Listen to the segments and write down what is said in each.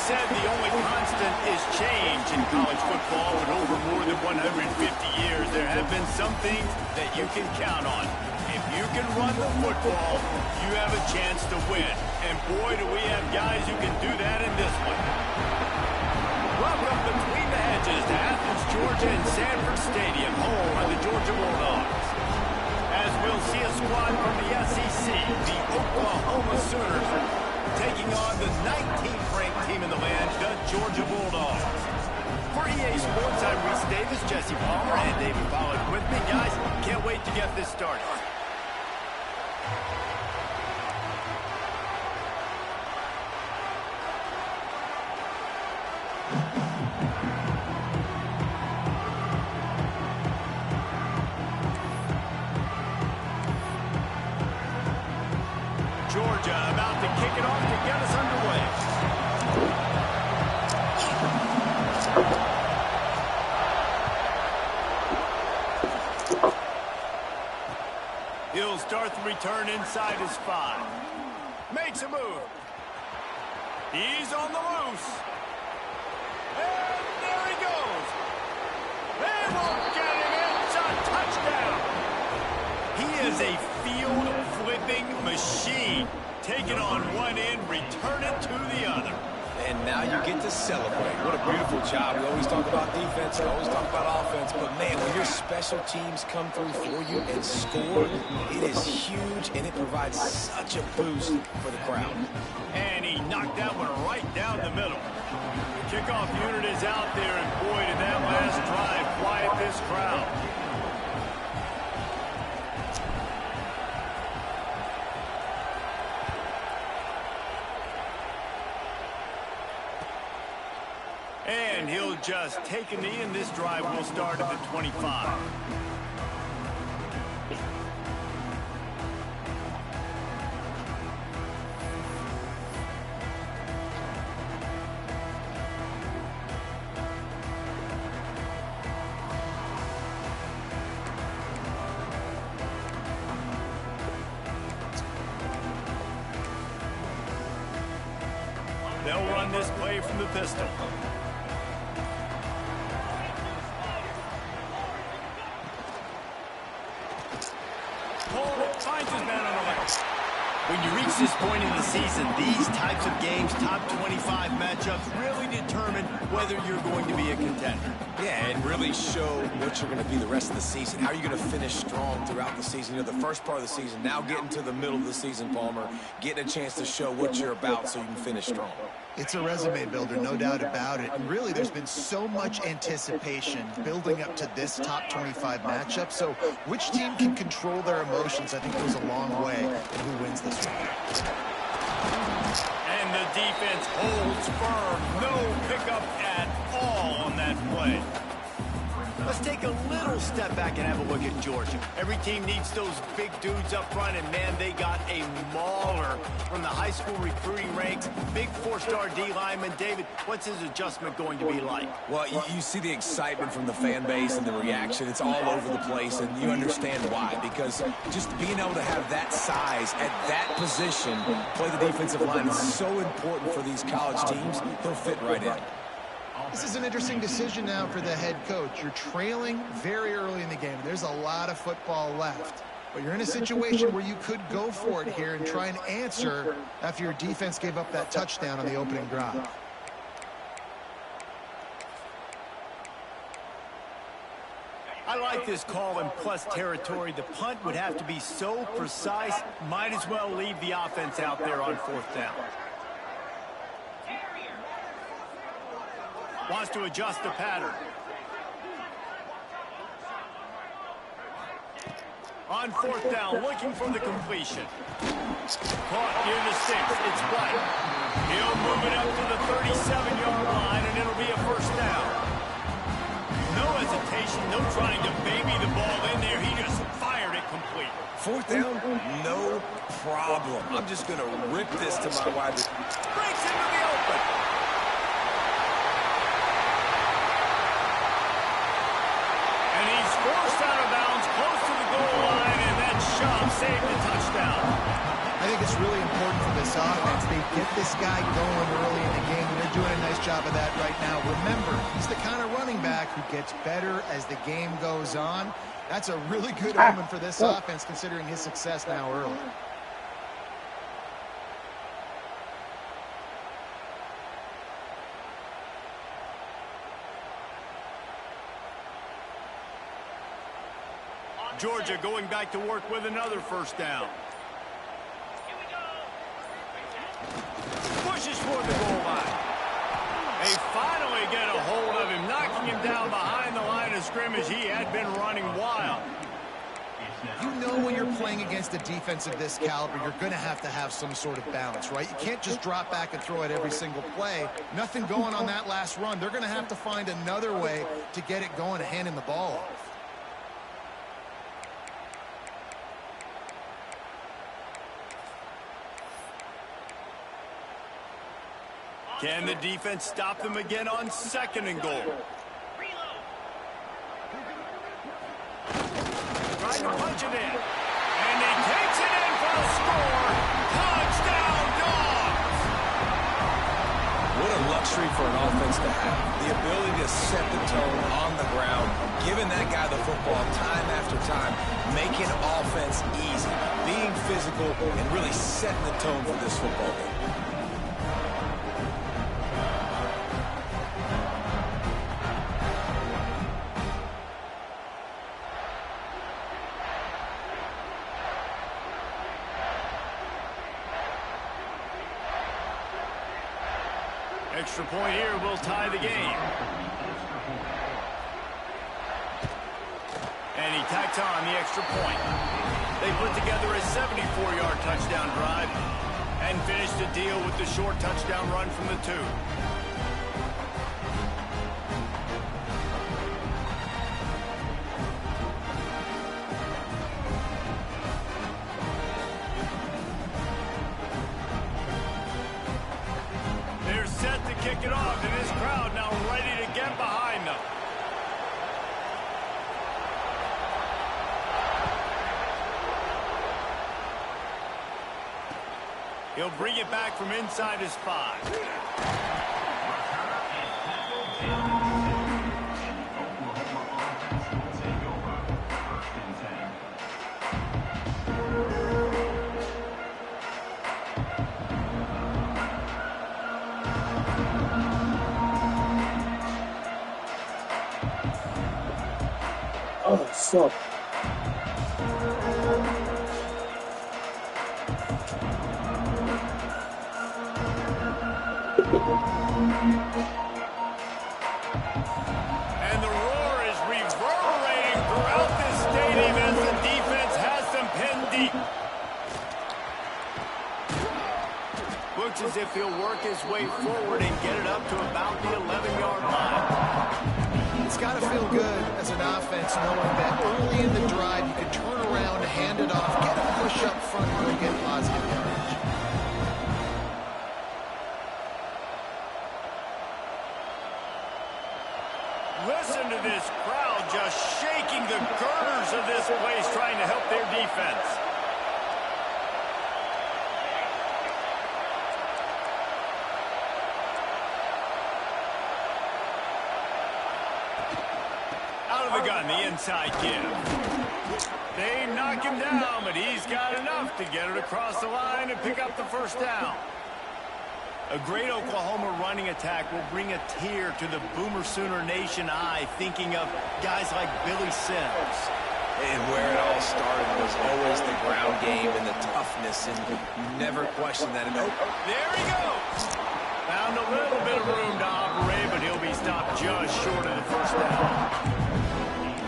said, the only constant is change in college football. And over more than 150 years, there have been some things that you can count on. If you can run the football, you have a chance to win. And boy, do we have guys who can do that in this one. Welcome between the hedges to Athens, Georgia and Sanford Stadium, home of the Georgia Bulldogs. As we'll see a squad from the SEC, the Oklahoma Sooners, taking on the 19th ranked team in the land, the Georgia Bulldogs. For EA Sports, I'm Reese Davis, Jesse Palmer, and David Pollack with me. Guys, can't wait to get this started. Georgia about to kick it off to get us underway. He'll start the return inside his 5. Makes a move. He's on the loose. And there he goes. They won't get him. It's a touchdown. He is a field-flipping machine. Take it on one end, return it to the other. And now you get to celebrate. What a beautiful job. We always talk about defense, we always talk about offense, but man, when your special teams come through for you and score, it is huge, and it provides such a boost for the crowd. And he knocked that one right down the middle. The kickoff unit is out there, and boy, did that last drive quiet this crowd. And he'll just take a knee, and this drive will start at the 25. They'll run this play from the pistol. Finds his man on the left. When you reach this point in the season, these types of games, top 25 matchups, really determine whether you're going to be a contender. Yeah, and really show what you're going to be the rest of the season. How are you going to finish strong throughout the season? You know, the first part of the season, now getting to the middle of the season, Palmer, getting a chance to show what you're about so you can finish strong. It's a resume builder, no doubt about it. And really, there's been so much anticipation building up to this top 25 matchup. So which team can control their emotions, I think, goes a long way in who wins this one. And the defense holds firm. No pickup at all on that play. Let's take a little step back and have a look at Georgia. Every team needs those big dudes up front, and man, they got a mauler from the high school recruiting ranks. Big 4-star D lineman. David, what's his adjustment going to be like? Well, you see the excitement from the fan base and the reaction. It's all over the place, and you understand why. Because just being able to have that size at that position, play the defensive line, is so important for these college teams. He'll fit right in. This is an interesting decision now for the head coach. You're trailing very early in the game. There's a lot of football left. But you're in a situation where you could go for it here and try and answer after your defense gave up that touchdown on the opening drive. I like this call in plus territory. The punt would have to be so precise, might as well leave the offense out there on 4th down. Wants to adjust the pattern. On 4th down, looking for the completion. Caught near the 6. It's White. He'll move it up to the 37-yard line, and it'll be a 1st down. No hesitation, no trying to baby the ball in there. He just fired it complete. 4th down, no problem. I'm just going to rip this to my wide receiver. Breaks into the open. And he's forced out of bounds close to the goal line, and that shot saved the touchdown. I think it's really important for this offense. They get this guy going early in the game. They're doing a nice job of that right now. Remember, he's the kind of running back who gets better as the game goes on. That's a really good omen for this offense, considering his success now early. Georgia going back to work with another first down. Pushes for the goal line. They finally get a hold of him, knocking him down behind the line of scrimmage. He had been running wild. You know when you're playing against a defense of this caliber, you're going to have some sort of balance, right? You can't just drop back and throw it every single play. Nothing going on that last run. They're going to have to find another way to get it going and handing the ball off. Can the defense stop them again on 2nd and goal? Trying to punch it in. And he takes it in for a score. Touchdown, Dogs! What a luxury for an offense to have. The ability to set the tone on the ground, giving that guy the football time after time, making offense easy, being physical, and really setting the tone for this football game. Extra point here will tie the game. And he tacks on the extra point. They put together a 74-yard touchdown drive and finish the deal with the short touchdown run from the 2. Kick it off, and this crowd now ready to get behind them. He'll bring it back from inside his 5. Oh, suck. And the roar is reverberating throughout this stadium as the defense has them pinned deep. Looks as if he'll work his way forward and get it up to about the 11-yard line. It's got to feel good as an offense knowing that early in the drive you can turn around, hand it off, get a push up front, and really get positive yardage. Listen to this crowd just shaking the girders of this place, trying to help their defense. Out of the gun, the inside give. They knock him down, but he's got enough to get it across the line and pick up the first down. A great Oklahoma running attack will bring a tear to the Boomer Sooner Nation eye, thinking of guys like Billy Sims. And where it all started was always the ground game and the toughness, and you never question that. There he goes. Found a little bit of room to operate, but he'll be stopped just short of the first down.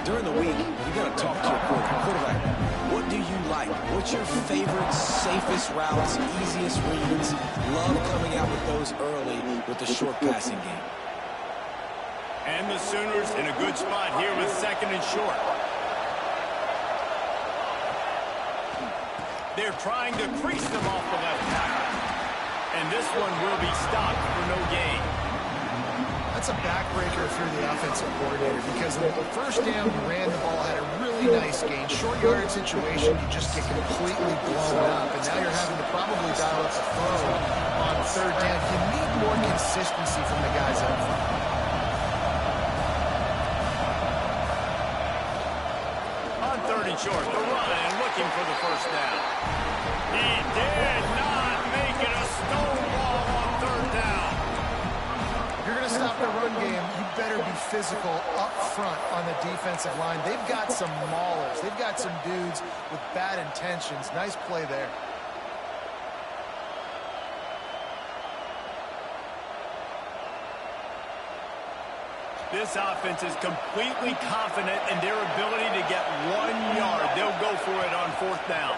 During the week, you got to talk to your quarterback. What do you like? What's your favorite, safest routes, easiest reads? Love coming out with those early with the short passing game. And the Sooners in a good spot here with 2nd and short. They're trying to crease them off the left tackle. And this one will be stopped for no gain. That's a backbreaker if you're the offensive coordinator, because on the first down, you ran the ball, had a really nice gain. Short yardage situation, you just get completely blown up, and now you're having to probably dial up the throw on 3rd down. You need more consistency from the guy short. The run and looking for the first down. He did not make it a stonewall on third down. If you're going to stop the run game, you better be physical up front on the defensive line. They've got some maulers. They've got some dudes with bad intentions. Nice play there. This offense is completely confident in their ability to get 1 yard. They'll go for it on fourth down.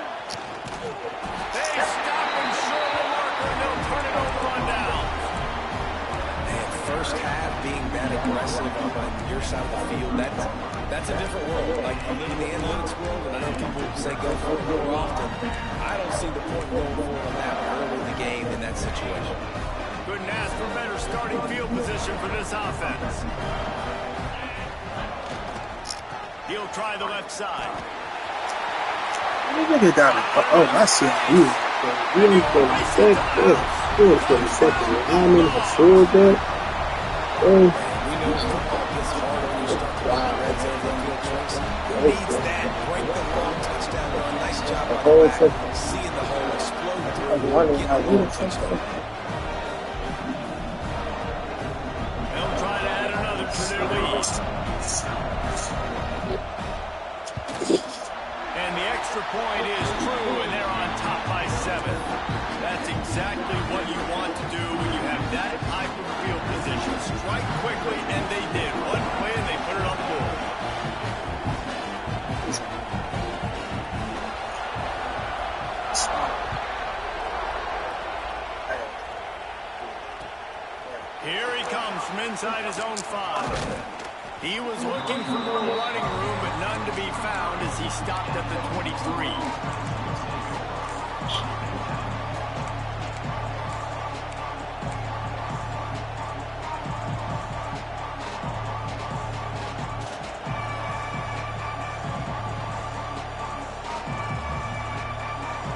They stop him short of the marker, and they'll turn it over on down. Man, first half being that aggressive on your side of the field, that's a different world. Like, you live in the analytics world, and I know people say go for it more often. I don't see the point going for it on that early in the game in that situation. Couldn't ask for better starting field position for this offense. He'll try the left side. Look at that. Oh, I see you. Really for the second. Good for the second. How many before that? Oh. We know football gets hard when you start to run red zone field tricks. Who needs that? Break the long touchdown run. Nice job on the back. Seeing the hole explode through. Get the long touchdown. They'll try to add another to their lead. And the extra point is true, and they're on top by 7. That's exactly what you want to do when you have that type of field position. Strike quickly, and they did. One play, and they put it on the board. Here he comes from inside his own 5. He was looking for more running room, but none to be found as he stopped at the 23.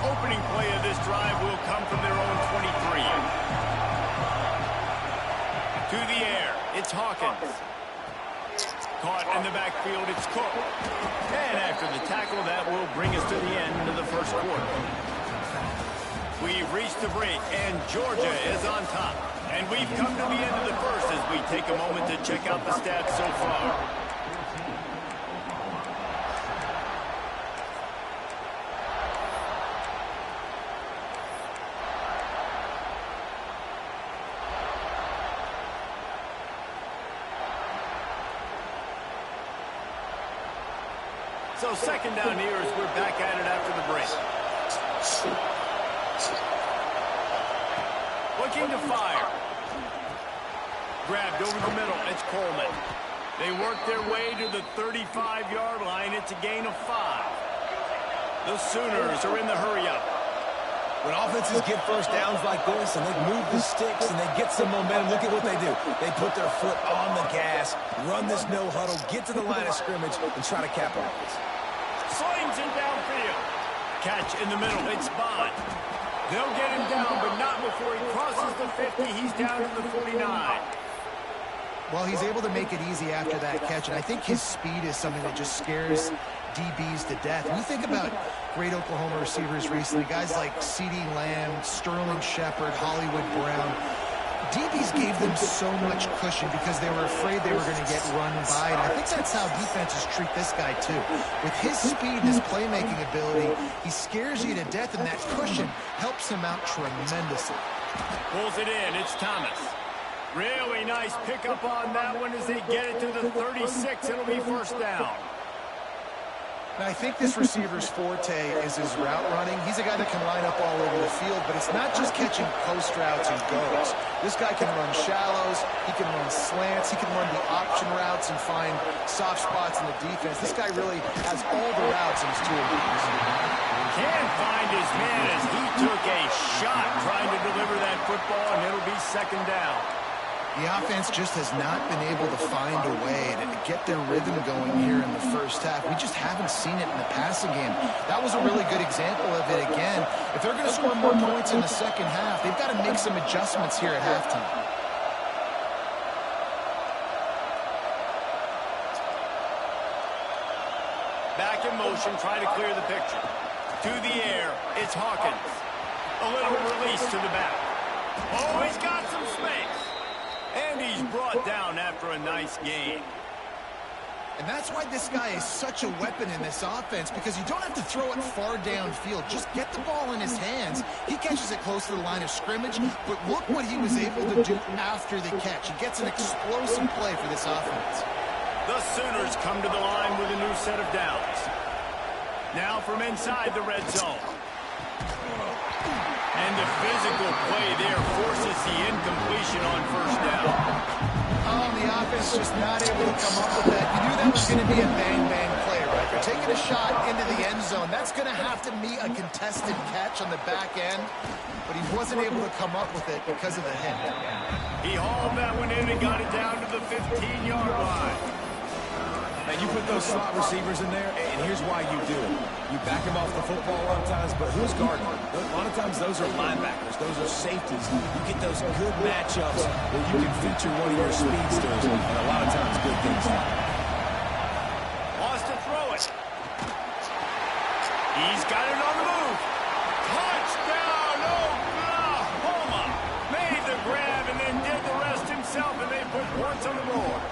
Opening play of this drive will come from their own 23. To the air, it's Hawkins. Caught in the backfield, it's Cook. And after the tackle, that will bring us to the end of the first quarter. We've reached the break, and Georgia is on top. And we've come to the end of the first as we take a moment to check out the stats so far. So second down here as we're back at it after the break. Looking to fire. Grabbed over the middle. It's Coleman. They work their way to the 35-yard line. It's a gain of 5. The Sooners are in the hurry-up. When offenses get first downs like this and they move the sticks and they get some momentum, look at what they do. They put their foot on the gas, run this no huddle, get to the line of scrimmage, and try to capitalize. Slings him downfield. Catch in the middle. It's Bond. They'll get him down, but not before he crosses the 50. He's down to the 49. Well, he's able to make it easy after that catch, and I think his speed is something that just scares DBs to death. When you think about great Oklahoma receivers recently, guys like CeeDee Lamb, Sterling Shepard, Hollywood Brown, DBs gave them so much cushion because they were afraid they were going to get run by, and I think that's how defenses treat this guy too. With his speed and his playmaking ability, he scares you to death, and that cushion helps him out tremendously. Pulls it in. It's Thomas. Really nice pickup on that one as they get it to the 36. It'll be first down. Now, I think this receiver's forte is his route running. He's a guy that can line up all over the field, but it's not just catching post routes and goes. This guy can run shallows, he can run slants, he can run the option routes and find soft spots in the defense. This guy really has all the routes in his toolbox. Can't find his man as he took a shot trying to deliver that football, and it'll be second down. The offense just has not been able to find a way to get their rhythm going here in the first half. We just haven't seen it in the passing game. That was a really good example of it again. If they're going to score more points in the second half, they've got to make some adjustments here at halftime. Back in motion, trying to clear the picture. To the air, it's Hawkins. A little release to the back. Oh, he's got some space. And he's brought down after a nice gain. And that's why this guy is such a weapon in this offense, because you don't have to throw it far downfield. Just get the ball in his hands. He catches it close to the line of scrimmage, but look what he was able to do after the catch. He gets an explosive play for this offense. The Sooners come to the line with a new set of downs. Now from inside the red zone. And the physical play there forces the incompletion on first down. Oh, the offense just not able to come up with that. You knew that was going to be a bang-bang play, right? They're taking a shot into the end zone. That's going to have to be a contested catch on the back end, but he wasn't able to come up with it because of the hit. He hauled that one in and got it down to the 15-yard line. And you put those slot receivers in there, and here's why you do it. You back them off the football a lot of times, but who's guarding them? A lot of times those are linebackers. Those are safeties. You get those good matchups where you can feature one of your speedsters, and a lot of times good things happen. Wants to throw it. He's got it on the move. Touchdown, Oklahoma. Made the grab and then did the rest himself, and they put points on the board.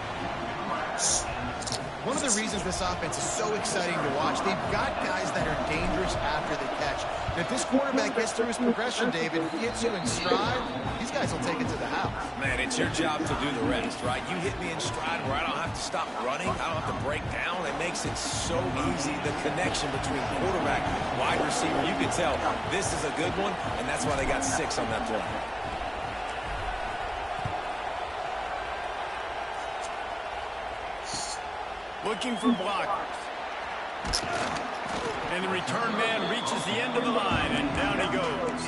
One of the reasons this offense is so exciting to watch, they've got guys that are dangerous after the catch. And if this quarterback gets through his progression, David, gets you in stride, these guys will take it to the house. Man, it's your job to do the rest, right? You hit me in stride where I don't have to stop running. I don't have to break down. It makes it so easy, the connection between quarterback, wide receiver. You can tell this is a good one, and that's why they got 6 on that play. Looking for blockers. And the return man reaches the end of the line, and down he goes.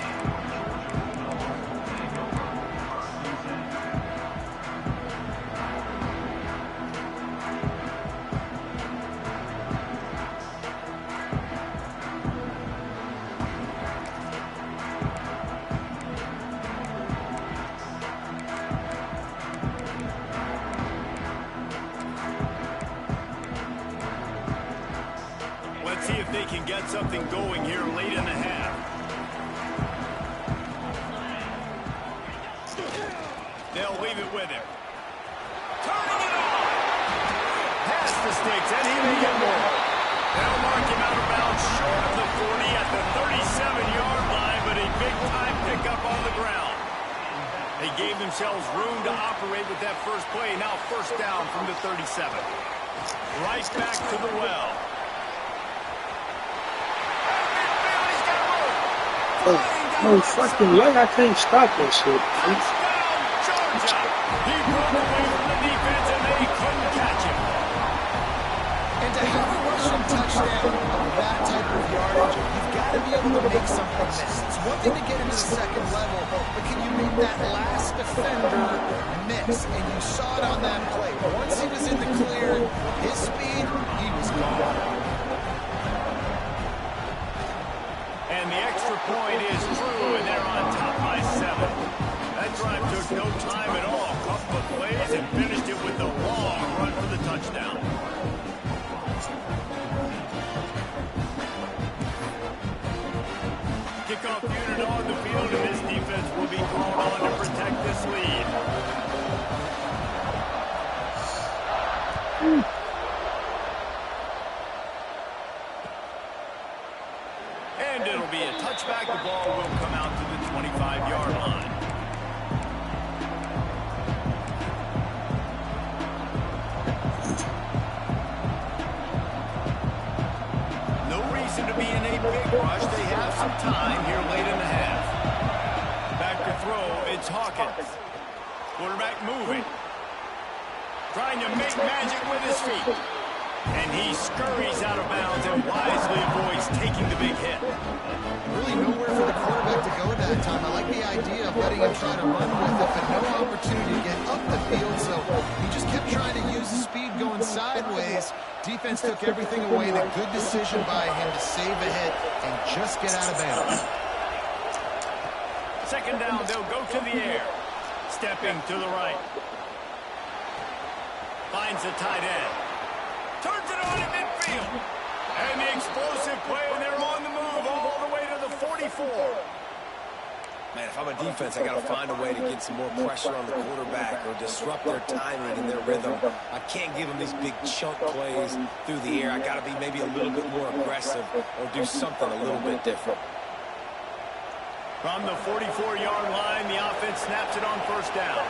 See if they can get something going here late in the half. They'll leave it with him. Turning it on. Past the sticks, and he may get more. They'll mark him out of bounds short of the 40 at the 37-yard line, but a big-time pickup on the ground. They gave themselves room to operate with that first play. Now first down from the 37. Right back to the well. No fucking way, I can't stop that shit. Georgia! He broke away from the defense and they couldn't catch him. And to have a rushing touchdown on that type of yardage, you've got to be able to make something miss. It's one thing to get into the second level, but can you make that last defender miss? And you saw it on that play. Once he was in the clear, his speed, he was gone. And the extra point is true, and they're on top by 7. That drive took no time at all. Couple of plays and finished it with a long run for the touchdown. Kickoff unit on the field, and this defense will be called on to protect this lead. And it'll be a touchback. The ball will come out to the 25-yard line. No reason to be in a big rush. They have some time here late in the half. Back to throw, it's Hawkins. Quarterback moving. Trying to make magic with his feet. And he scurries out of bounds and wisely avoids taking the big hit. Really nowhere for the quarterback to go that time. I like the idea of letting him try to run with it, but no opportunity to get up the field, so he just kept trying to use the speed going sideways. Defense took everything away, and a good decision by him to save a hit and just get out of bounds. Second down, they'll go to the air. Stepping to the right. Finds the tight end. Turns it on in midfield. And the explosive play, and they're on the move all the way to the 44. Man, if I'm a defense, I got to find a way to get some more pressure on the quarterback or disrupt their timing and their rhythm. I can't give them these big chunk plays through the air. I got to be maybe a little bit more aggressive or do something a little bit different. From the 44-yard line, the offense snaps it on first down.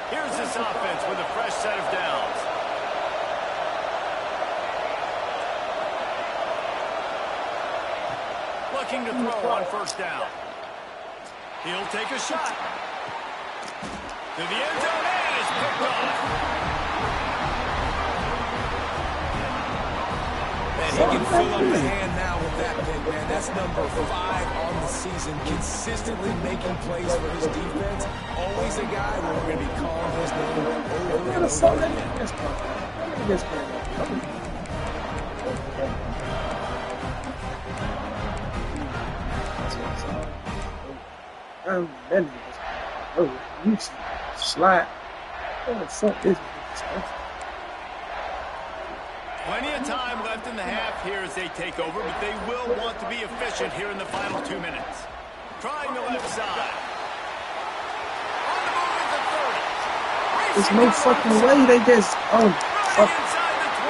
Here's this offense with a fresh set of downs. Looking to throw on first down. He'll take a shot. To the end zone, and is picked off. And he can fill up the hand now with that big man. That's number 5 on the season, consistently making plays for his defense. Always a guy where we're going to be calling his name over and over again. You slide. What the fuck is this? Plenty of time left in the half here as they take over, but they will want to be efficient here in the final 2 minutes. Trying the left side. On the move at the 30. There's no fucking way they just fuck.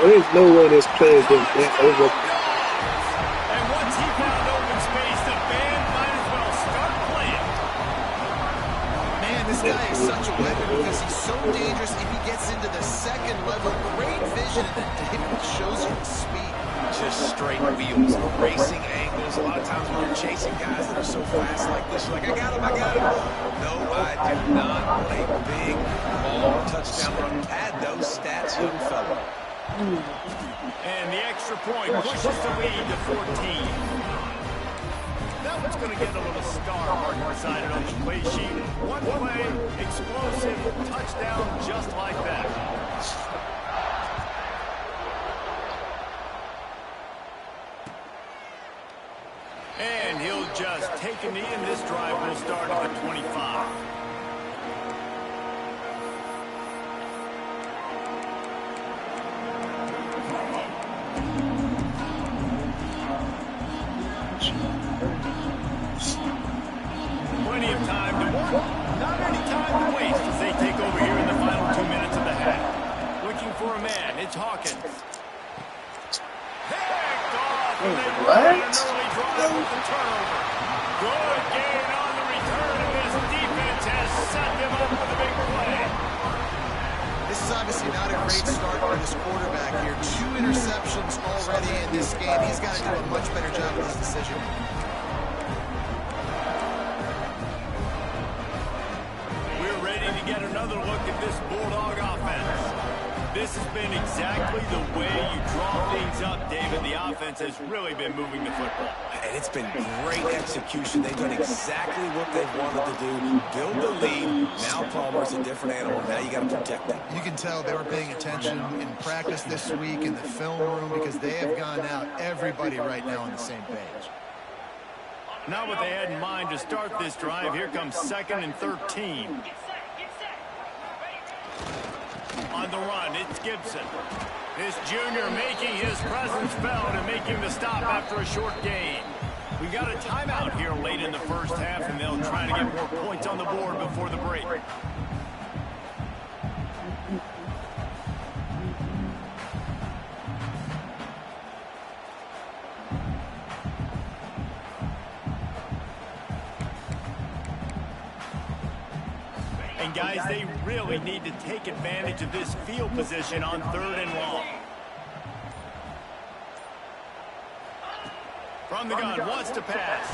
There's no way this player is that over. And once he found open space, the band might as well start playing. Man, this guy is such a weapon because he's so dangerous if he gets into the second level. Great vision, and it shows you speed. Just straight wheels, racing angles. A lot of times when you're chasing guys that are so fast like this, you're like, I got him. No, I do not want a big, long touchdown run. Pad those stats, young fella. And the extra point pushes the lead to 14. That one's going to get a little star mark beside it on the play sheet. One play, explosive, touchdown just like that. And he'll just take a knee, and this drive will start at the 25. Plenty of time to work. Not any time to waste as they take over here in the final 2 minutes of the half. Looking for a man. It's Hawkins. Picked off, and they run an early drive with the turnover. Good gain on the return, and this defense has set them up with a big play. This is obviously not a great start for this quarterback here. 2 interceptions already in this game. He's got to do a much better job with his decision. Get another look at this Bulldog offense. This has been exactly the way you draw things up, David. The offense has really been moving the football. And it's been great execution. They've done exactly what they've wanted to do. Build the lead. Now Palmer's a different animal. Now you got to protect them. You can tell they were paying attention in practice this week in the film room because they have gone out, everybody right now on the same page. Not what they had in mind to start this drive. Here comes 2nd and 13. On the run, it's Gibson. This junior making his presence felt and making the stop after a short gain. We got a timeout here late in the first half, and they'll try to get more points on the board before the break. And guys, they really need to take advantage of this field position on 3rd and long. From the gun, wants to pass.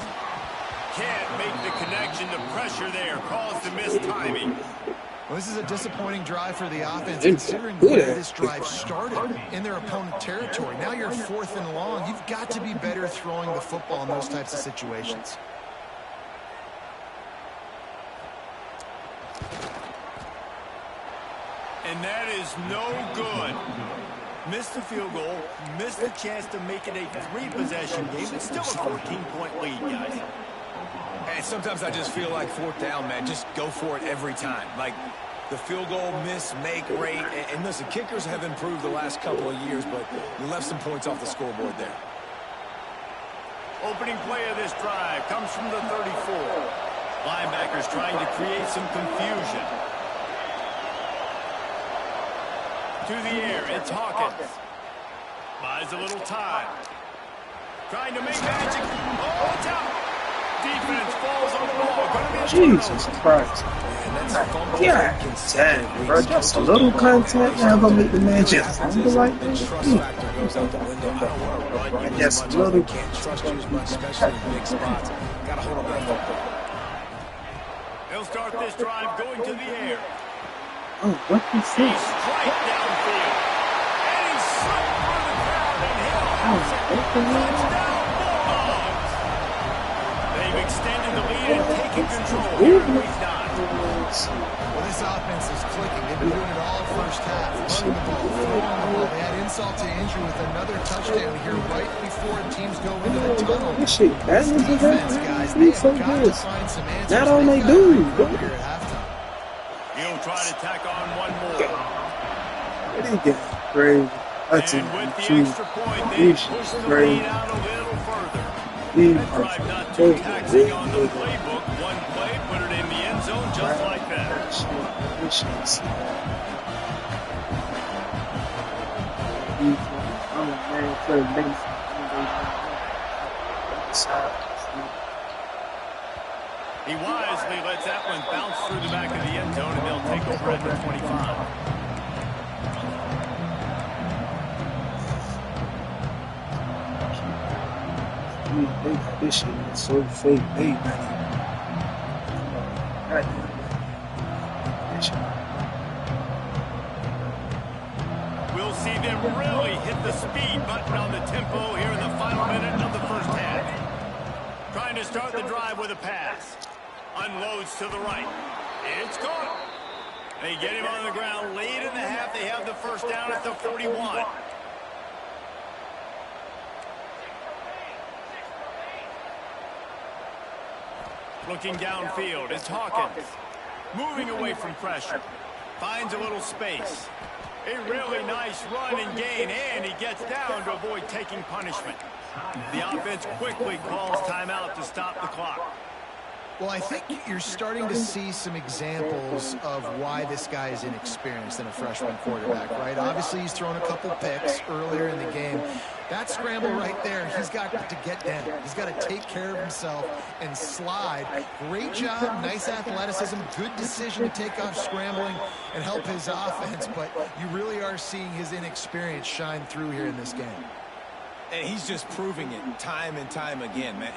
Can't make the connection. The pressure there caused the missed timing. Well, this is a disappointing drive for the offense, considering where this drive started in their opponent territory. Now you're 4th and long. You've got to be better throwing the football in those types of situations. And that is no good. Missed the field goal, missed the chance to make it a 3-possession game. It's still a 14-point lead, guys. And sometimes I just feel like fourth down, man. Just go for it every time. Like the field goal miss, make rate. And listen, kickers have improved the last couple of years, but you left some points off the scoreboard there. Opening play of this drive comes from the 34. Linebackers trying to create some confusion. To the air, it's Hawkins. Buys a little time. Trying to make magic. Oh, it's out. Defense falls on the ball. Gonna be a Jesus Christ. Yeah, damn, bro. Just a little contact now gonna make the man just fumble like that. I guess a little. Can't trust you as much, especially in big spots. Got to hold up that football. They'll start this drive going to the air. Oh, what is He's this? straight downfield. And he's slipped through the crowd and hit. Touchdown Bulldogs. They've extended the lead and taken control here in week 9. Well, this offense is clicking. They've been doing it all first half. Running the ball, throwing the ball. They had insult to injury with another touchdown here right before teams go into the tunnel. This shit, that This is defense, guys, they so have got good. to find some answers. Not all they They've do. got to break here at halftime. He'll try to tack on one more. It ain't getting crazy. That's And with the it. extra point, they push the lead out a little further. That drive not too taxing on the playbook. One play, put it in the end zone just like that. He wisely lets that one bounce through the back of the end zone, and they'll take over at the 25. This shit is so fake. Hey, man. We'll see them really hit the speed button on the tempo here in the final minute of the first half. Trying to start the drive with a pass. Unloads to the right. It's caught. They get him on the ground late in the half. They have the first down at the 41. Looking downfield, it's Hawkins. Moving away from pressure. Finds a little space. A really nice run and gain, and he gets down to avoid taking punishment. The offense quickly calls timeout to stop the clock. Well, I think you're starting to see some examples of why this guy is inexperienced in a freshman quarterback, right? Obviously, he's thrown a couple picks earlier in the game. That scramble right there, he's got to get down. He's got to take care of himself and slide. Great job, nice athleticism, good decision to take off scrambling and help his offense, but you really are seeing his inexperience shine through here in this game. And he's just proving it time and time again, man.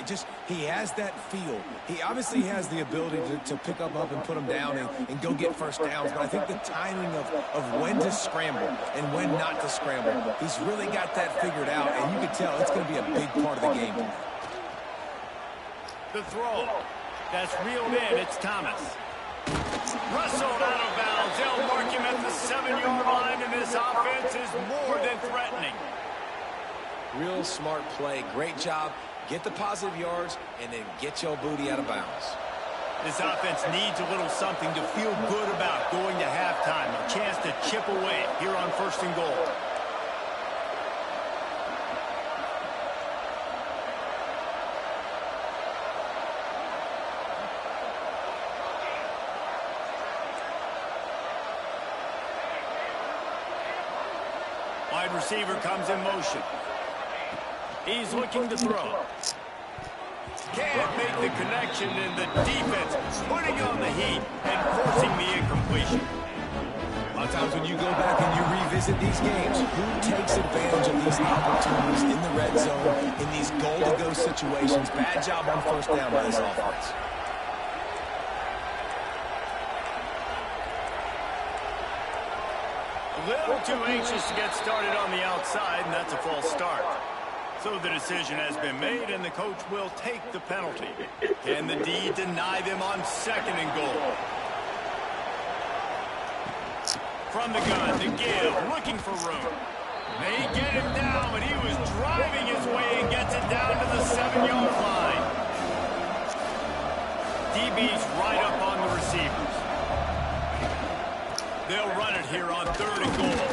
He has that feel. He obviously has the ability to pick up and put him down and go get first downs. But I think the timing of when to scramble and when not to scramble, he's really got that figured out. And you can tell it's going to be a big part of the game. The throw. That's reeled in. It's Thomas. Wrestled out of bounds. They'll mark him at the 7-yard line, and this offense is more than threatening. Real smart play. Great job. Get the positive yards and then get your booty out of bounds. This offense needs a little something to feel good about going to halftime. A chance to chip away here on 1st and goal. Wide receiver comes in motion. He's looking to throw. Can't make the connection, and the defense putting on the heat and forcing the incompletion. A lot of times when you go back and you revisit these games, who takes advantage of these opportunities in the red zone, in these goal-to-go situations? Bad job on first down by this offense. A little too anxious to get started on the outside, and that's a false start. So the decision has been made, and the coach will take the penalty. Can the D deny them on 2nd and goal? From the gun, to give, looking for room. They get him down, but he was driving his way and gets it down to the 7-yard line. DB's right up on the receivers. They'll run it here on 3rd and goal.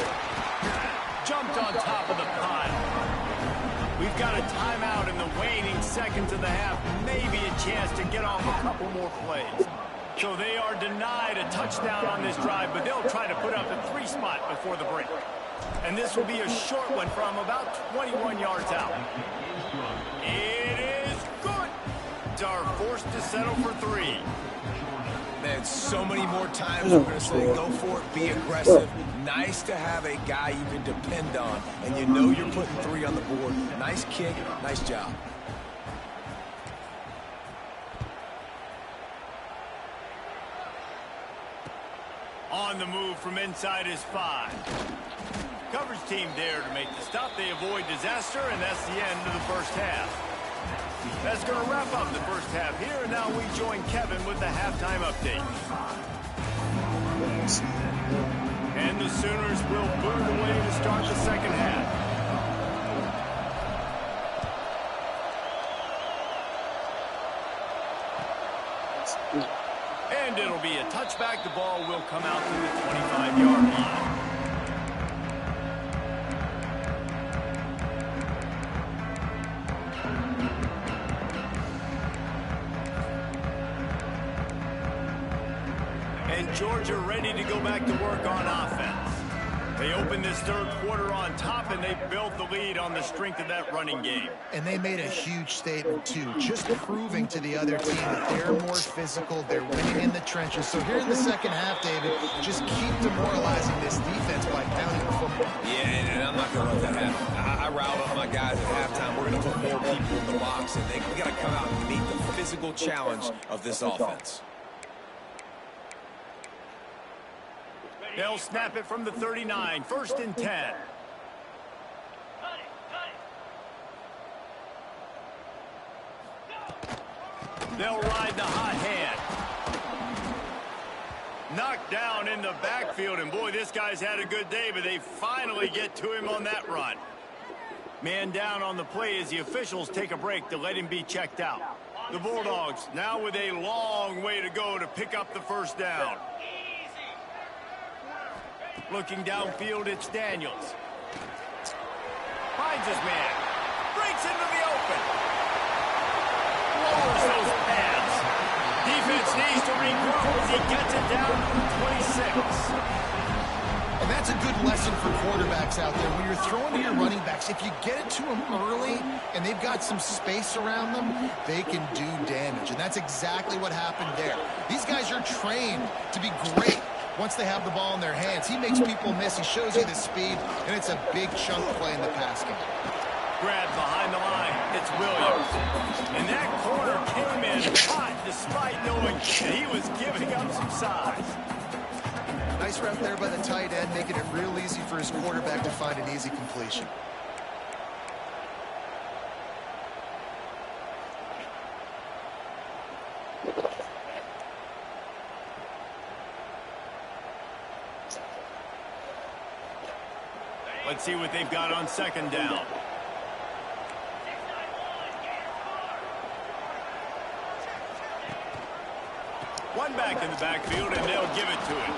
Jumped on top of the pile. We've got a timeout in the waning seconds of the half. Maybe a chance to get off a couple more plays. So they are denied a touchdown on this drive, but they'll try to put up a 3 spot before the break. And this will be a short one from about 21 yards out. It is good. Are forced to settle for 3. Man, so many more times we're going to say, go for it, be aggressive. Nice to have a guy you can depend on, and you know you're putting 3 on the board. Nice kick, nice job. On the move from inside his 5. Coverage team there to make the stop. They avoid disaster, and that's the end of the first half. That's going to wrap up the first half here, and now we join Kevin with the halftime update. And the Sooners will boot away to start the second half. And it'll be a touchback. The ball will come out to the 25-yard line. Georgia ready to go back to work on offense. They opened this third quarter on top, and they built the lead on the strength of that running game. And they made a huge statement, too, just proving to the other team that they're more physical, they're winning in the trenches. So here in the second half, David, just keep demoralizing this defense by pounding the football. Yeah, and I'm not going to let that happen. I riled up my guys at halftime. We're going to put more people in the box, and we got to come out and meet the physical challenge of this offense. They'll snap it from the 39, 1st and 10. They'll ride the hot hand. Knocked down in the backfield, and boy, this guy's had a good day, but they finally get to him on that run. Man down on the play as the officials take a break to let him be checked out. The Bulldogs now with a long way to go to pick up the first down. Looking downfield, it's Daniels. Finds his man. Breaks into the open. Lowers those pads. Defense needs to regroup as he gets it down to the 26. And that's a good lesson for quarterbacks out there. When you're throwing to your running backs, if you get it to them early and they've got some space around them, they can do damage. And that's exactly what happened there. These guys are trained to be great once they have the ball in their hands. He makes people miss. He shows you the speed, and it's a big chunk play in the pass game. Grab behind the line. It's Williams. And that corner came in hot despite knowing that he was giving up some size. Nice route there by the tight end, making it real easy for his quarterback to find an easy completion. Let's see what they've got on second down. One back in the backfield, and they'll give it to him.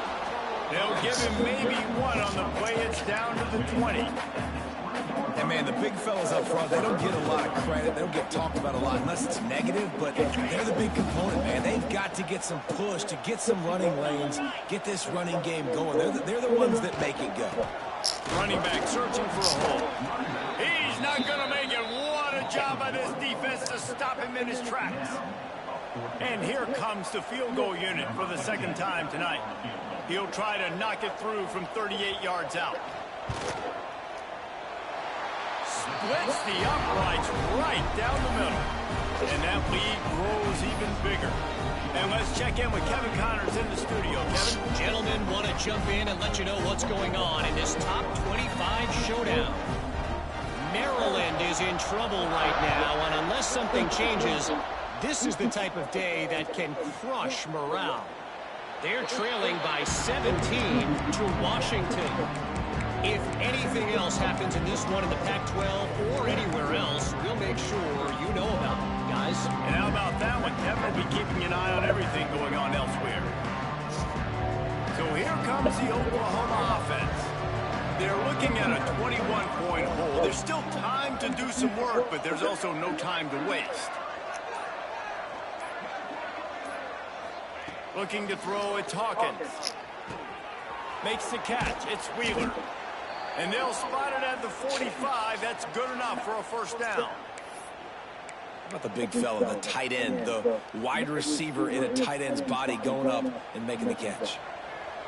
They'll give him maybe one on the play. It's down to the 20. And, man, the big fellas up front, they don't get a lot of credit. They don't get talked about a lot unless it's negative, but they're the big component, man. They've got to get some push, to get some running lanes, get this running game going. They're the ones that make it go. Running back searching for a hole. He's not going to make it. What a job by this defense to stop him in his tracks. And here comes the field goal unit for the second time tonight. He'll try to knock it through from 38 yards out. Splits the uprights right down the middle. And that lead grows even bigger. And let's check in with Kevin Connors in the studio. Kevin? Gentlemen, want to jump in and let you know what's going on in this top 25 showdown. Maryland is in trouble right now, and unless something changes, this is the type of day that can crush morale. They're trailing by 17 to Washington. If anything else happens in this one in the Pac-12 or anywhere else, we'll make sure you know about it, guys. And how about that one? Kevin will be keeping an eye on everything going on elsewhere. So here comes the Oklahoma offense. They're looking at a 21-point hole. There's still time to do some work, but there's also no time to waste. Looking to throw, it's Hawkins. Makes the catch. It's Wheeler. And they'll spot it at the 45. That's good enough for a first down. How about the big fella, the tight end, the wide receiver in a tight end's body going up and making the catch?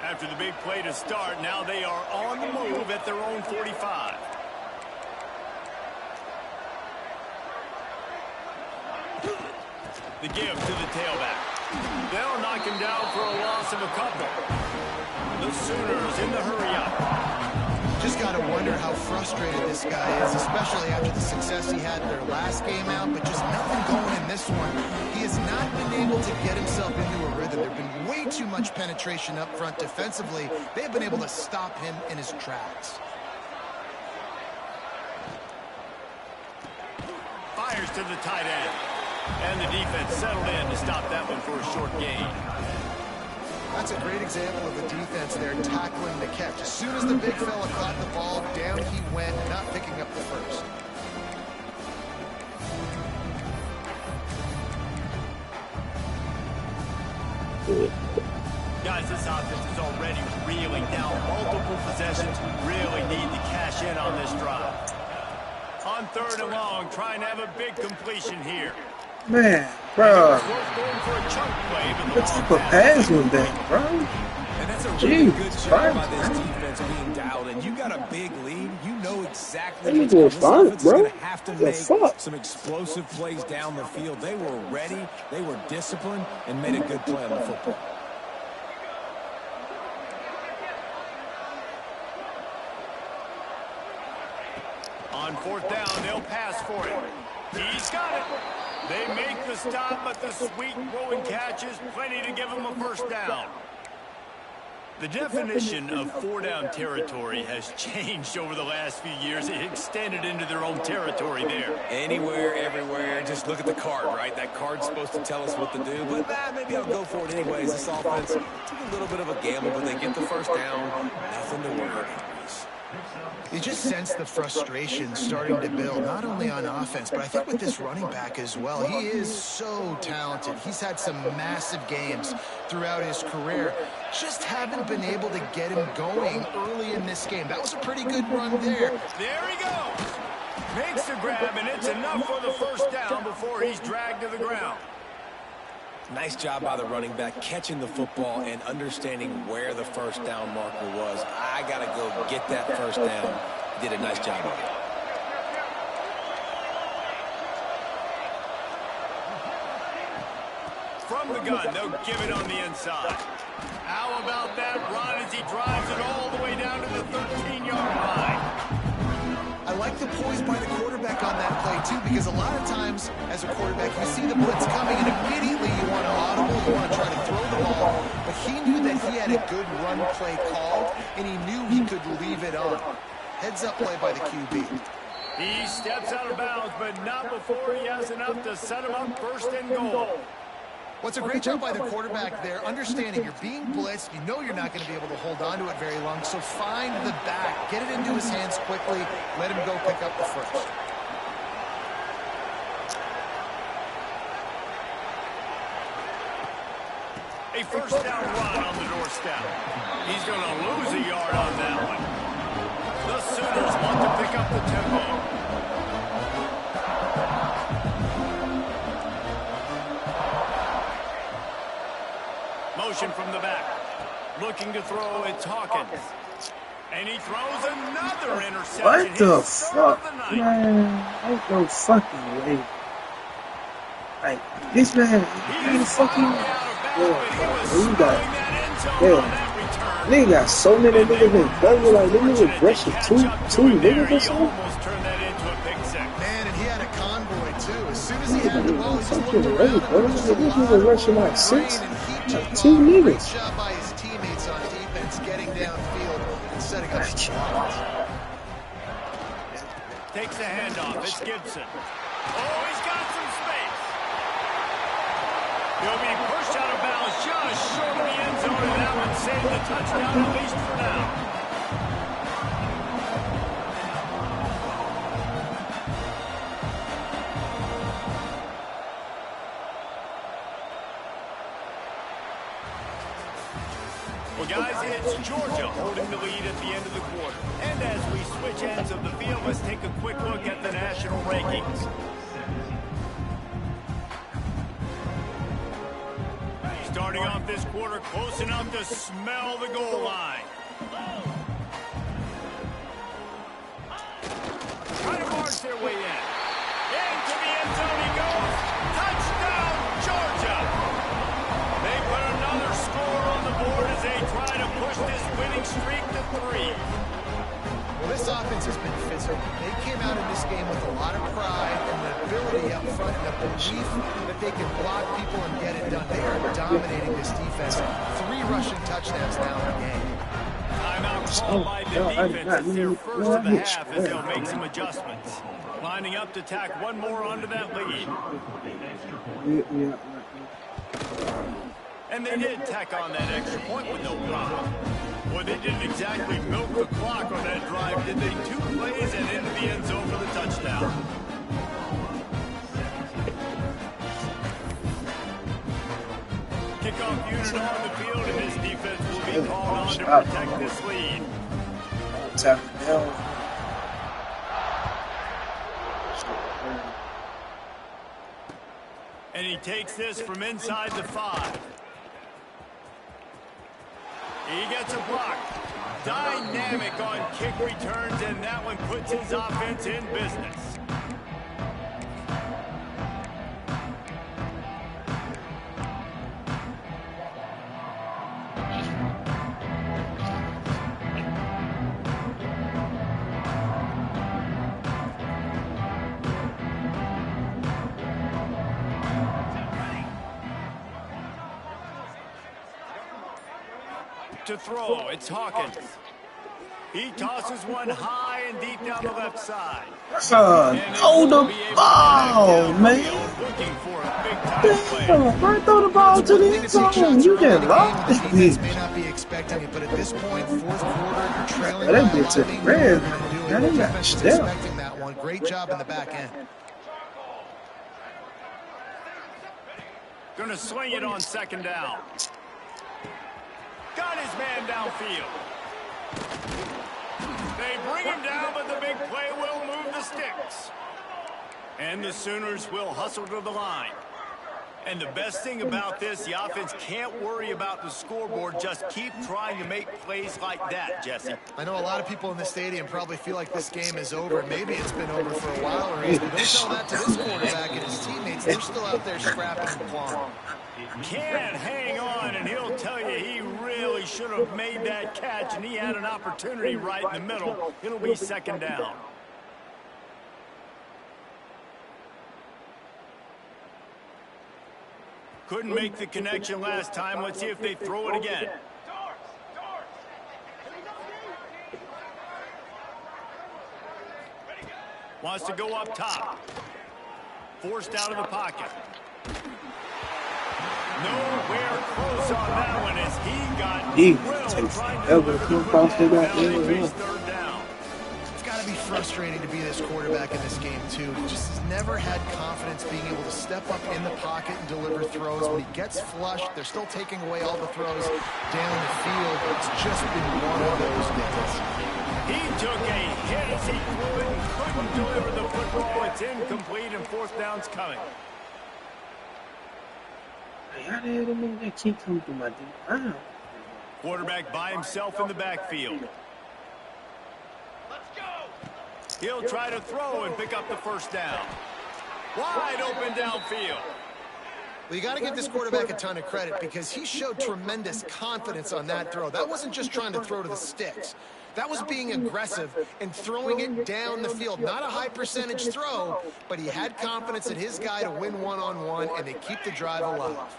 After the big play to start, now they are on the move at their own 45. The give to the tailback. They'll knock him down for a loss of a couple. The Sooners in the hurry-up. Just got to wonder how frustrated this guy is, especially after the success he had in their last game out, but just nothing going in this one. He has not been able to get himself into a rhythm. There have been way too much penetration up front defensively. They've been able to stop him in his tracks. Fires to the tight end. And the defense settled in to stop that one for a short gain. That's a great example of the defense there tackling the catch. As soon as the big fella caught the ball, down he went, not picking up the first. Guys, this offense is already reeling down multiple possessions. Really need to cash in on this drive. On 3rd and long, trying to have a big completion here. Man, bro. What type of pass was that, bro? And that's a really good job by this defense being dialed in. You got a big lead. You know exactly what's going on. This offense is going to have to make some explosive plays down the field. They were ready, they were disciplined, and made a good play on the football. On 4th down, they'll pass for it. He's got it. They make the stop, but the sweet throwing catch is plenty to give them a first down. The definition of 4-down territory has changed over the last few years. It extended into their own territory there. Anywhere, everywhere. Just look at the card, right? That card's supposed to tell us what to do, but maybe I'll go for it anyways. This offense took a little bit of a gamble, but they get the first down. Nothing to worry about. You just sense the frustration starting to build, not only on offense, but I think with this running back as well. He is so talented. He's had some massive games throughout his career. Just haven't been able to get him going early in this game. That was a pretty good run there. There he goes. Makes the grab, and it's enough for the first down before he's dragged to the ground. Nice job by the running back, catching the football and understanding where the first down marker was. I got to go get that first down. He did a nice job of it. From the gun, they'll give it on the inside. How about that run as he drives it all the way down to the 13-yard line? I like the poise by the quarterback on that play, too, because a lot of times, as a quarterback, you see the blitz coming, and immediately you want to audible, you want to try to throw the ball, but he knew that he had a good run play called, and he knew he could leave it on. Heads-up play by the QB. He steps out of bounds, but not before he has enough to set him up 1st and goal. What's a great job by the quarterback there, understanding you're being blitzed, you know you're not going to be able to hold on to it very long, so find the back, get it into his hands quickly, let him go pick up the first. A first down run on the doorstep. He's going to lose a yard on that one. The Sooners want to pick up the tempo. Motion from the back. Looking to throw, it's Hawkins. And he throws another interception. What the fuck, man? Ain't no fucking way. Like, this man, he's fucking... Nigga got so many niggas in cover, like, niggas was rushing two niggas or something? Man, and he had a convoy, too. As soon as he had the ball, he just looked fucking around. way, bro. This nigga rushing like 2 niggas. Great job by his teammates on defense getting getting downfield and setting up some blocks. Takes the handoff. It's Gibson. Oh, he's got some space. He'll be pushed out of bounds just short of the end zone, and that one saved the touchdown, at least for now. Well, guys, it's Georgia holding the lead at the end of the quarter. And as we switch ends of the field, let's take a quick look at the national rankings. Starting off this quarter close enough to smell the goal line. Trying to march their way in. Into the end zone he goes. Touchdown, Georgia! They put another score on the board as they try to push this winning streak to 3. Well, this offense has been physical. They came out in this game with a lot of pride and the ability up front and the belief that they can block people and get it done. They are dominating this defense. 3 rushing touchdowns now in the game. Timeout called by the defense. It's their first of the half as they'll make some adjustments. Lining up to tack one more onto that lead. And they did tack on that extra point with no problem. Boy, they didn't exactly milk the clock on that drive, did they? 2 plays and into the end zone for the touchdown. Kickoff unit on the field, and this defense will be called on to protect this lead. And he takes this from inside the 5. He gets a block. Dynamic on kick returns, and that one puts his offense in business. To throw, it's Hawkins. He tosses one high and deep down the left side. Throw the ball, man. Looking for a big time play. Damn, throw the ball to the end zone. You just lost this Defense bitch. may not be expecting it, but at this point, 4th quarter, you're trailing That by a bitch lot. took They know red. what they're doing. That The ain't got defense is step. expecting that one. Great job in the back end. Gonna swing it on 2nd down. Got his man downfield. They bring him down, but the big play will move the sticks. And the Sooners will hustle to the line. And the best thing about this, the offense can't worry about the scoreboard. Just keep trying to make plays like that, Jesse. I know a lot of people in the stadium probably feel like this game is over. Maybe it's been over for a while already. But don't tell that to this quarterback and his teammates. They're still out there scrapping and clawing. Can't hang on, and he'll tell you he really should have made that catch, and he had an opportunity right in the middle. It'll be 2nd down. Couldn't make the connection last time. Let's see if they throw it again. Wants to go up top. Forced out of the pocket. Nowhere close on that one as he got drilled trying to deliver the football. Now they face 3rd down. It's got to be frustrating to be this quarterback in this game, too. He just has never had confidence being able to step up in the pocket and deliver throws. When he gets flushed, they're still taking away all the throws down the field. It's just been one of those days. He took a hit as he threw it and couldn't deliver the football. It's incomplete, and 4th down's coming. How the hell did make that kick come through my deep? Wow. Quarterback by himself in the backfield. He'll try to throw and pick up the 1st down. Wide open downfield. Well, you got to give this quarterback a ton of credit because he showed tremendous confidence on that throw. That wasn't just trying to throw to the sticks. That was being aggressive and throwing it down the field. Not a high percentage throw, but he had confidence in his guy to win one-on-one, and they keep the drive alive.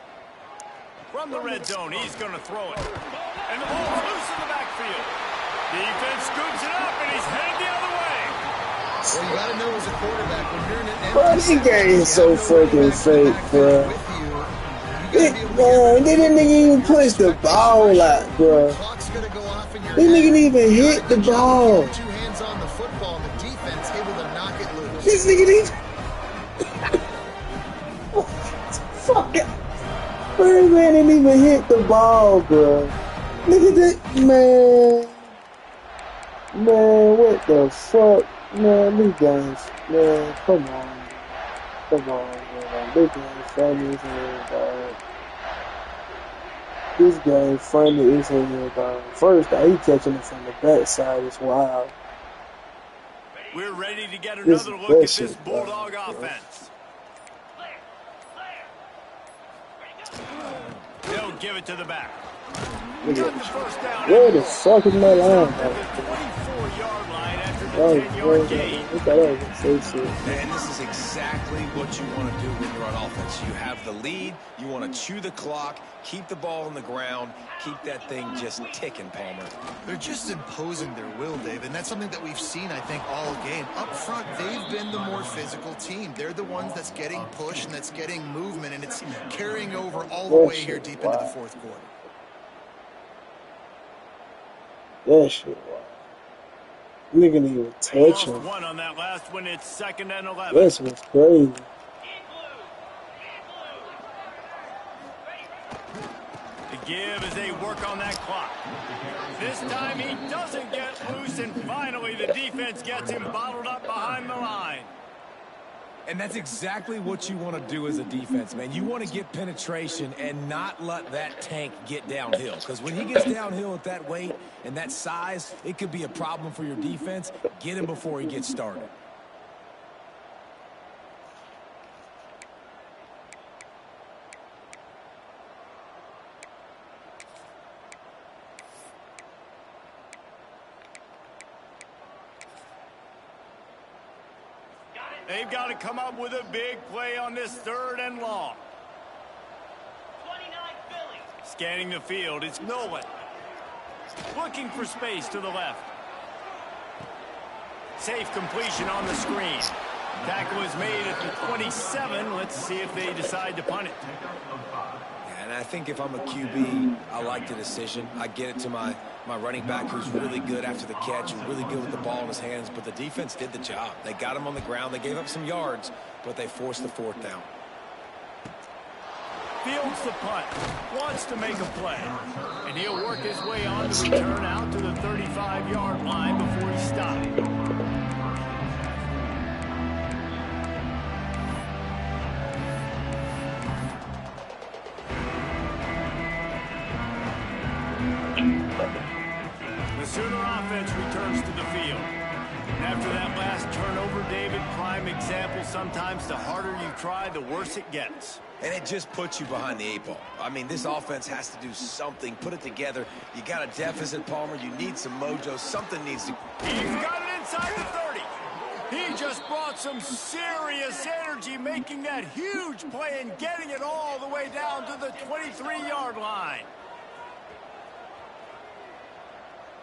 From the red zone, he's going to throw it. And the ball's loose in the backfield. Well, you got to know as a quarterback when you're in an Bro, this game is so fucking fake, bro. Man, they didn't even push the ball out, bro. They didn't even hit the ball. Two hands on the football, and the defense able to knock it loose. This nigga didn't. Fuck it. Birdman didn't even hit the ball, bro. Nigga, that man. Man, what the fuck? Man, these guys. Man, come on. Come on, man. This game funny as hell, dog. This game funny as hell, dog. First, he catching it from the backside. It's wild. We're ready to get another look at this Bulldog offense. They'll give it to the back. Where the fuck is my line? The 24-yard line after the 10-yard gain. And this is exactly what you want to do when you're on offense. You have the lead. You want to chew the clock, keep the ball on the ground, keep that thing just ticking, Palmer. They're just imposing their will, Dave, and that's something that we've seen, I think, all game. Up front, they've been the more physical team. They're the ones that's getting pushed and that's getting movement, and it's carrying over all the way here deep into the fourth quarter. That shit, wow. Nigga didn't even touch him. One on that last one. It's 2nd and 11. That's what's crazy. The give as they work on that clock. This time he doesn't get loose, and finally the defense gets him bottled up behind the line. And that's exactly what you want to do as a defense, man. You want to get penetration and not let that tank get downhill. Because when he gets downhill at that weight and that size, it could be a problem for your defense. Get him before he gets started. They've got to come up with a big play on this 3rd and long. 29 Philly. Scanning the field, it's Nolan. Looking for space to the left. Safe completion on the screen. Tackle is made at the 27. Let's see if they decide to punt it. And I think if I'm a QB, I like the decision. I get it to my running back who's really good after the catch and really good with the ball in his hands, but the defense did the job. They got him on the ground. They gave up some yards, but they forced the 4th down. Fields the punt. Wants to make a play. And he'll work his way on to return out to the 35-yard line before he stops. The Sooner offense returns to the field. And after that last turnover, David, prime example, sometimes the harder you try, the worse it gets. And it just puts you behind the 8 ball. I mean, this offense has to do something, put it together. You got a deficit, Palmer. You need some mojo. Something needs to... He's got it inside the 30. He just brought some serious energy, making that huge play and getting it all the way down to the 23-yard line.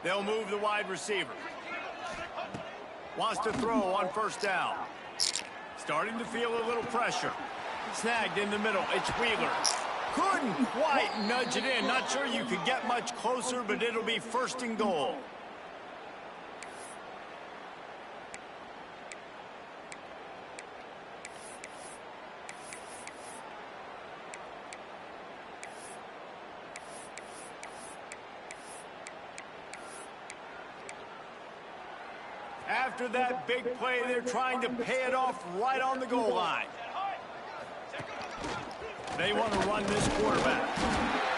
They'll move the wide receiver. Wants to throw on 1st down. Starting to feel a little pressure. Snagged in the middle. It's Wheeler. Couldn't quite nudge it in. Not sure you could get much closer, but it'll be 1st and goal. After that big play, they're trying to pay it off right on the goal line. They want to run this quarterback.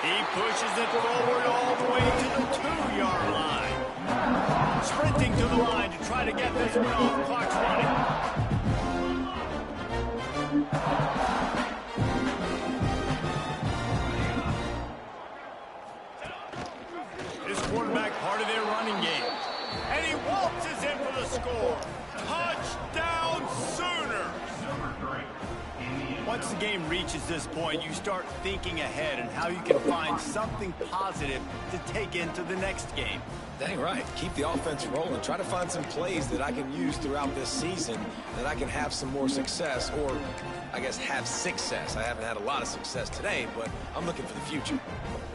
He pushes it forward all the way to the 2-yard line. Sprinting to the line to try to get this one off. Clock's running. This quarterback part of their running game. And he waltzes in for the score. Touchdown, Sooners. Once the game reaches this point, you start thinking ahead and how you can find something positive to take into the next game. Dang right. Keep the offense rolling. Try to find some plays that I can use throughout this season that I can have some more success, or I guess have success. I haven't had a lot of success today, but I'm looking for the future.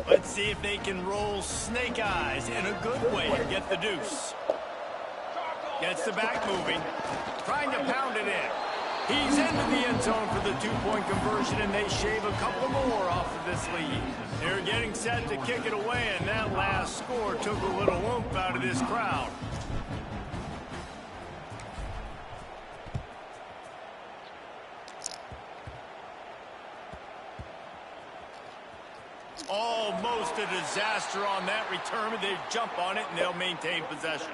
Let's see if they can roll snake eyes in a good way and get the deuce. Gets the back moving, trying to pound it in. He's into the end zone for the two-point conversion, and they shave a couple more off of this lead. They're getting set to kick it away, and that last score took a little oomph out of this crowd. Almost a disaster on that return, but they jump on it, and they'll maintain possession.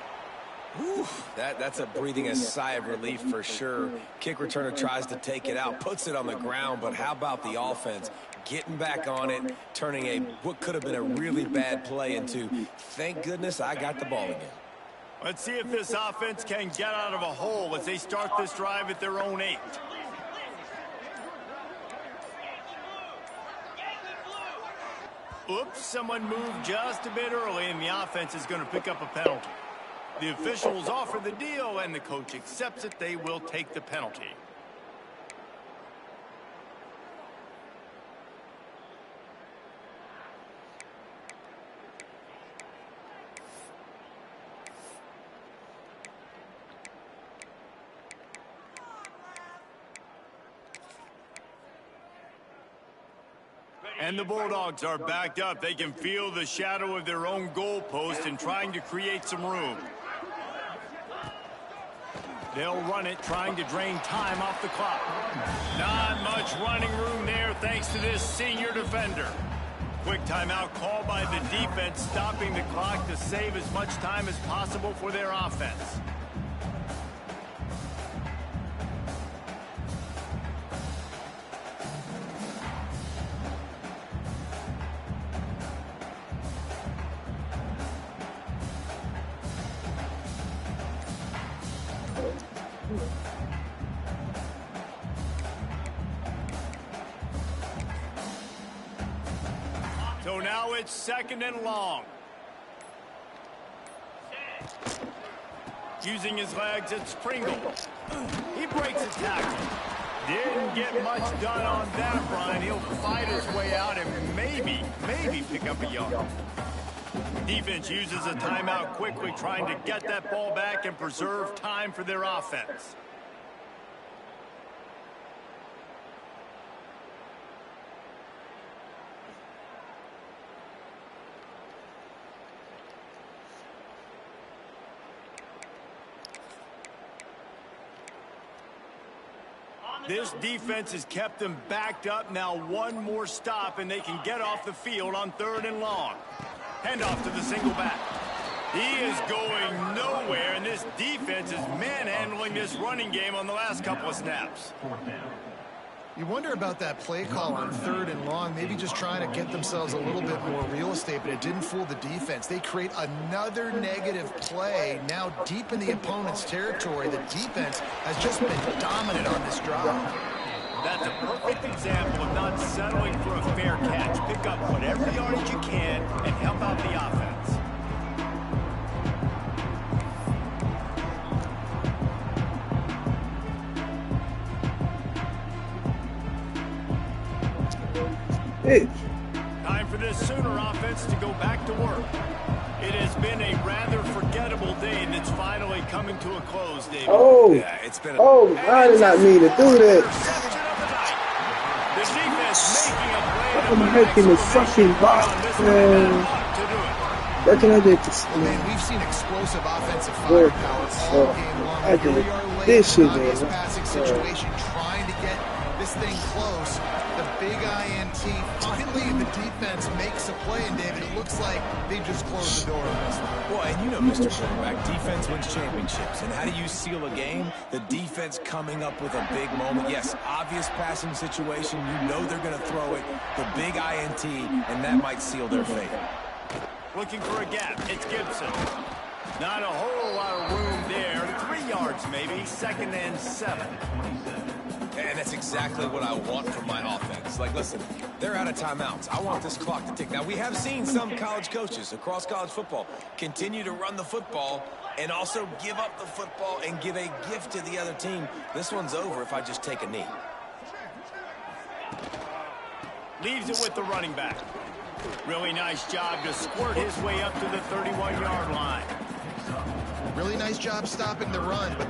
Whew, that's a breathing a sigh of relief for sure. Kick returner tries to take it out, puts it on the ground, but how about the offense? Getting back on it, turning what could have been a really bad play into, thank goodness I got the ball again. Let's see if this offense can get out of a hole as they start this drive at their own 8. Oops, someone moved just a bit early, and the offense is going to pick up a penalty. The officials offer the deal, and the coach accepts it. They will take the penalty. And the Bulldogs are backed up. They can feel the shadow of their own goalpost and trying to create some room. They'll run it, trying to drain time off the clock. Not much running room there thanks to this senior defender. Quick timeout called by the defense, stopping the clock to save as much time as possible for their offense. So now it's 2nd and long. Using his legs, it's Pringle. He breaks a tackle. Didn't get much done on that, Brian. He'll fight his way out and maybe pick up a yard. Defense uses a timeout quickly, trying to get that ball back and preserve time for their offense. This defense has kept them backed up. Now one more stop, and they can get off the field on 3rd and long. Handoff to the single back. He is going nowhere, and this defense is manhandling this running game on the last couple of snaps. You wonder about that play call on 3rd and long, maybe just trying to get themselves a little bit more real estate, but it didn't fool the defense. They create another negative play now deep in the opponent's territory. The defense has just been dominant on this drive. That's a perfect example of not settling for a fair catch. Pick up whatever yardage you can and help out the offense. Time for this Sooner offense to go back to work. It has been a rather forgettable day that's finally coming to a close, David. Oh, yeah, it's been I did not mean to do that. The defense making a play. I'm making a fucking box, man. What can I do? Man, we've seen explosive offensive firepower all game long. I Here we do are late this on is this it. passing situation, trying to get this thing close. The big INT. Finally, the defense makes a play, and David, it looks like they just closed the door on this one. Well, and you know, Mr. Quarterback, defense wins championships. And how do you seal a game? The defense coming up with a big moment. Yes, obvious passing situation. You know they're going to throw it. The big INT, and that might seal their fate. Looking for a gap. It's Gibson. Not a whole lot of room there. 3 yards maybe. 2nd and 7. And that's exactly what I want from my offense. Like, listen, they're out of timeouts. I want this clock to tick. Now, we have seen some college coaches across college football continue to run the football and also give up the football and give a gift to the other team. This one's over if I just take a knee. Leaves it with the running back. Really nice job to squirt his way up to the 31-yard line. Really nice job stopping the run, but the